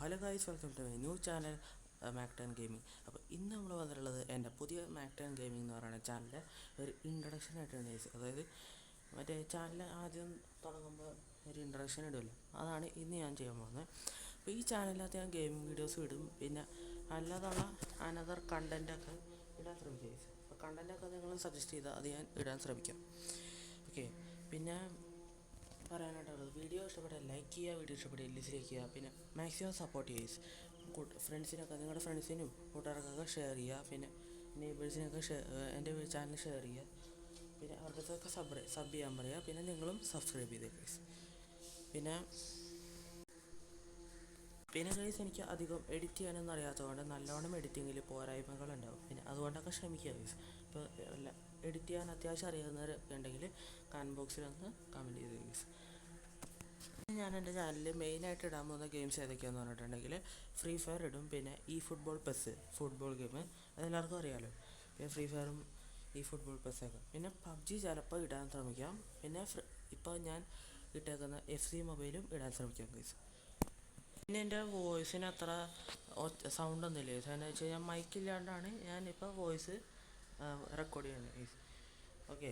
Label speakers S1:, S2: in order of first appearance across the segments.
S1: Hello guys, welcome to my new channel Macton gaming. അപ്പോൾ ഇന്ന് നമ്മൾ വന്നിട്ടുള്ളത് എൻ്റെ പുതിയ മാക്ടൺ ഗെയിമിംഗ് എന്ന് പറയുന്ന ചാനലിൻ്റെ ഒരു ഇൻട്രൊഡക്ഷൻ ആയിട്ടാണ് ഗൈസ്. അതായത് മറ്റേ ചാനൽ ആദ്യം തുടങ്ങുമ്പോൾ ഒരു ഇൻട്രൊഡക്ഷൻ ഇടുമല്ലോ, അതാണ് ഇന്ന് ഞാൻ ചെയ്യാൻ പോകുന്നത്. അപ്പോൾ ഈ ചാനലിനകത്ത് ഞാൻ ഗെയിമിംഗ് വീഡിയോസ് ഇടും, പിന്നെ അല്ലാതുള്ള അനദർ കണ്ടൻറ്റൊക്കെ ഇടാൻ ശ്രമിക്കും ഗൈസ്. അപ്പോൾ കണ്ടൻറ്റൊക്കെ നിങ്ങൾ സജസ്റ്റ് ചെയ്താൽ അത് ഞാൻ ഇടാൻ ശ്രമിക്കാം. ഓക്കെ, പിന്നെ പറയാനായിട്ടുള്ളത്, വീഡിയോ ഇഷ്ടപ്പെട്ടാൽ ലൈക്ക് ചെയ്യുക, വീഡിയോ ഇഷ്ടപ്പെട്ടാൽ ഡിസ്ലൈക്ക് ചെയ്യുക, പിന്നെ മാക്സിമം സപ്പോർട്ട് ചെയ്യുക. ഫ്രണ്ട്സിനൊക്കെ, നിങ്ങളുടെ ഫ്രണ്ട്സിനും കൂട്ടുകാർക്കൊക്കെ ഷെയർ ചെയ്യുക, പിന്നെ നെയ്ബേഴ്സിനൊക്കെ എൻ്റെ ചാനൽ ഷെയർ ചെയ്യുക, പിന്നെ അവർക്കൊക്കെ സബ് ചെയ്യാൻ പറയുക, പിന്നെ നിങ്ങളും സബ്സ്ക്രൈബ് ചെയ്തേ ഗൈസ്. പിന്നെ ഗൈസ്, എനിക്ക് അധികം എഡിറ്റ് ചെയ്യാനൊന്നും അറിയാത്തതുകൊണ്ട് നല്ലോണം എഡിറ്റിങ്ങിൽ പോരായ്മകളുണ്ടാവും, പിന്നെ അതുകൊണ്ടൊക്കെ ക്ഷമിക്കുക ഗൈസ്. ഇപ്പോൾ എഡിറ്റ് ചെയ്യാൻ അത്യാവശ്യം അറിയാവുന്നവരൊക്കെ ഉണ്ടെങ്കിൽ കമൻറ്റ് ബോക്സിലൊന്ന് കമൻറ്റ് ചെയ്ത് ഗൈസ്. ഞാൻ എൻ്റെ ചാനലിൽ മെയിനായിട്ട് ഇടാൻ പോകുന്ന ഗെയിംസ് ഏതൊക്കെയാണെന്ന് പറഞ്ഞിട്ടുണ്ടെങ്കിൽ ഫ്രീ ഫയർ ഇടും, പിന്നെ ഈ ഫുട്ബോൾ പെസ് ഫുട്ബോൾ ഗെയിം അതെല്ലാവർക്കും അറിയാമല്ലോ. പിന്നെ ഫ്രീ ഫയറും ഈ ഫുട്ബോൾ പെസ്സൊക്കെ, പിന്നെ പബ്ജി ചിലപ്പോൾ ഇടാൻ ശ്രമിക്കാം, പിന്നെ ഇപ്പോൾ ഞാൻ ഇട്ടേക്കുന്ന FC മൊബൈലും ഇടാൻ ശ്രമിക്കാം ഗൈസ്. പിന്നെ എൻ്റെ വോയിസിന് അത്ര സൗണ്ടൊന്നുമില്ല ഗൈസ്. എന്താണെന്ന് വെച്ച് കഴിഞ്ഞാൽ മൈക്കില്ലാണ്ടാണ് ഞാനിപ്പോൾ വോയിസ് റെക്കോർഡ് ചെയ്യുന്നത് ഗൈസ്. ഓക്കെ,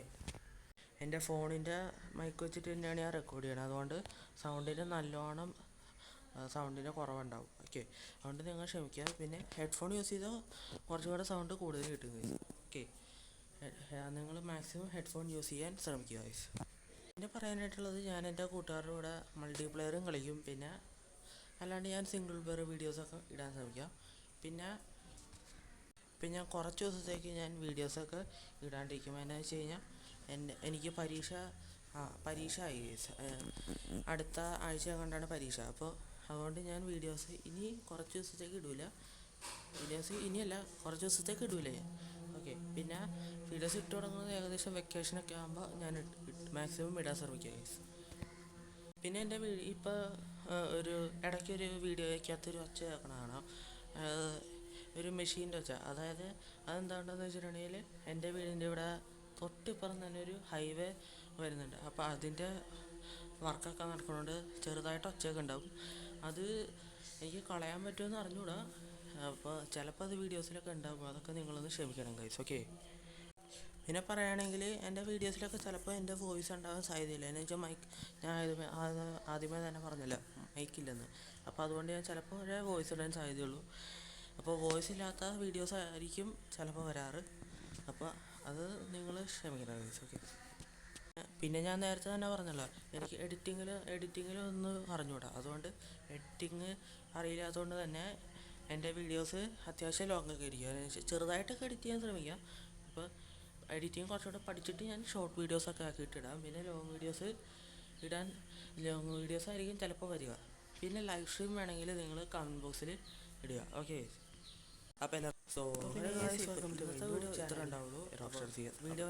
S1: എൻ്റെ ഫോണിൻ്റെ മൈക്ക് വെച്ചിട്ട് തന്നെയാണ് ഞാൻ റെക്കോർഡ് ചെയ്യണത്, അതുകൊണ്ട് സൗണ്ടിന് കുറവുണ്ടാവും. ഓക്കെ, അതുകൊണ്ട് നിങ്ങൾ ക്ഷമിക്കുക. പിന്നെ ഹെഡ്ഫോൺ യൂസ് ചെയ്താൽ കുറച്ചും കൂടെ സൗണ്ട് കൂടുതൽ കിട്ടും ഗൈസ്. ഓക്കെ, നിങ്ങൾ മാക്സിമം ഹെഡ്ഫോൺ യൂസ് ചെയ്യാൻ ശ്രമിക്കുക ഗൈസ്. പിന്നെ പറയാനായിട്ടുള്ളത്, ഞാൻ എൻ്റെ കൂട്ടുകാരുടെ കൂടെ മൾട്ടിപ്ലെയറും കളിക്കും, പിന്നെ അല്ലാണ്ട് ഞാൻ സിംഗിൾ പ്ലെയർ വീഡിയോസൊക്കെ ഇടാൻ ശ്രമിക്കാം. പിന്നെ കുറച്ച് ദിവസത്തേക്ക് ഞാൻ വീഡിയോസൊക്കെ ഇടാണ്ടിരിക്കും. എന്താണെന്ന് വെച്ച് കഴിഞ്ഞാൽ എനിക്ക് പരീക്ഷ ആയി ഗൈസ്. അടുത്ത ആഴ്ച കൊണ്ടാണ് പരീക്ഷ. അപ്പോൾ അതുകൊണ്ട് ഞാൻ വീഡിയോസ് ഇനി കുറച്ച് ദിവസത്തേക്ക് ഇടില്ല. കുറച്ച് ദിവസത്തേക്ക് ഇടില്ല ഞാൻ. ഓക്കെ, പിന്നെ വീഡിയോസ് ഇട്ട് തുടങ്ങുന്നത് ഏകദേശം വെക്കേഷനൊക്കെ ആകുമ്പോൾ ഞാൻ മാക്സിമം ഇടാൻ ശ്രമിക്കുക ഗൈസ്. പിന്നെ എൻ്റെ ഇപ്പോൾ ഇടയ്ക്കൊരു വീഡിയോയ്ക്കകത്തൊരു ഒച്ച കേൾക്കണതാണ്, ഒരു മെഷീൻ്റെ ഒച്ച. അതായത് അതെന്താണെന്ന് വെച്ചിട്ടുണ്ടെങ്കിൽ എൻ്റെ വീടിൻ്റെ ഇവിടെ തൊട്ടിപ്പുറം തന്നെ ഒരു ഹൈവേ വരുന്നുണ്ട്. അപ്പോൾ അതിൻ്റെ വർക്കൊക്കെ നടക്കുന്നതുകൊണ്ട് ചെറുതായിട്ട് ഒച്ചയൊക്കെ ഉണ്ടാവും. അത് എനിക്ക് കളയാൻ പറ്റുമെന്ന് അറിഞ്ഞുകൂടാ. അപ്പോൾ ചിലപ്പോൾ അത് വീഡിയോസിലൊക്കെ ഉണ്ടാകും, അതൊക്കെ നിങ്ങളൊന്ന് ക്ഷമിക്കണം ഗൈസ്. ഓക്കെ, പിന്നെ പറയുകയാണെങ്കിൽ എൻ്റെ വീഡിയോസിലൊക്കെ ചിലപ്പോൾ എൻ്റെ വോയിസ് ഉണ്ടാകാൻ സാധ്യതയില്ല. എന്ന് വെച്ചാൽ ഞാൻ ആദ്യമേ തന്നെ പറഞ്ഞല്ലോ മൈക്കില്ലെന്ന്. അപ്പോൾ അതുകൊണ്ട് ഞാൻ ചിലപ്പോൾ വോയിസ് ഇടാൻ സാധ്യതയുള്ളൂ. അപ്പോൾ വോയിസ് ഇല്ലാത്ത വീഡിയോസ് ആയിരിക്കും ചിലപ്പോൾ വരാറ്. അപ്പോൾ അത് നിങ്ങൾ ക്ഷമിക്കണം ഗൈസ്. ഓക്കെ, പിന്നെ ഞാൻ നേരത്തെ തന്നെ പറഞ്ഞല്ലോ, എനിക്ക് എഡിറ്റിങ്ങിലൊന്ന് അറിഞ്ഞുകൂടാ. അതുകൊണ്ട് എഡിറ്റിങ് അറിയില്ലാത്തതുകൊണ്ട് തന്നെ എൻ്റെ വീഡിയോസ് അത്യാവശ്യം ലോങ്ങൊക്കെ ആയിരിക്കും. ചെറുതായിട്ടൊക്കെ എഡിറ്റ് ചെയ്യാൻ ശ്രമിക്കാം. അപ്പോൾ എഡിറ്റിങ് കുറച്ചുകൂടെ പഠിച്ചിട്ട് ഞാൻ ഷോർട്ട് വീഡിയോസൊക്കെ ആക്കിയിട്ടിടാം. പിന്നെ ലോങ് വീഡിയോസ് ആയിരിക്കും ചിലപ്പോൾ വരിക. പിന്നെ ലൈവ് സ്ട്രീം വേണമെങ്കിൽ നിങ്ങൾ കമൻറ്റ് ബോക്സിൽ ഇടുക. ഓക്കെ, അപ്പോൾ ഇന്നത്തെ വീഡിയോ ഇത്ര ഉണ്ടാവുള്ളൂ. വീഡിയോ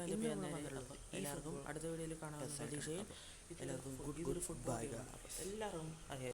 S1: എല്ലാവർക്കും അടുത്ത വീഡിയോയിൽ കാണാൻ പ്രതീക്ഷയിൽ എല്ലാവർക്കും ഗുഡ് ഫുഡ് ബൈ. എല്ലാവർക്കും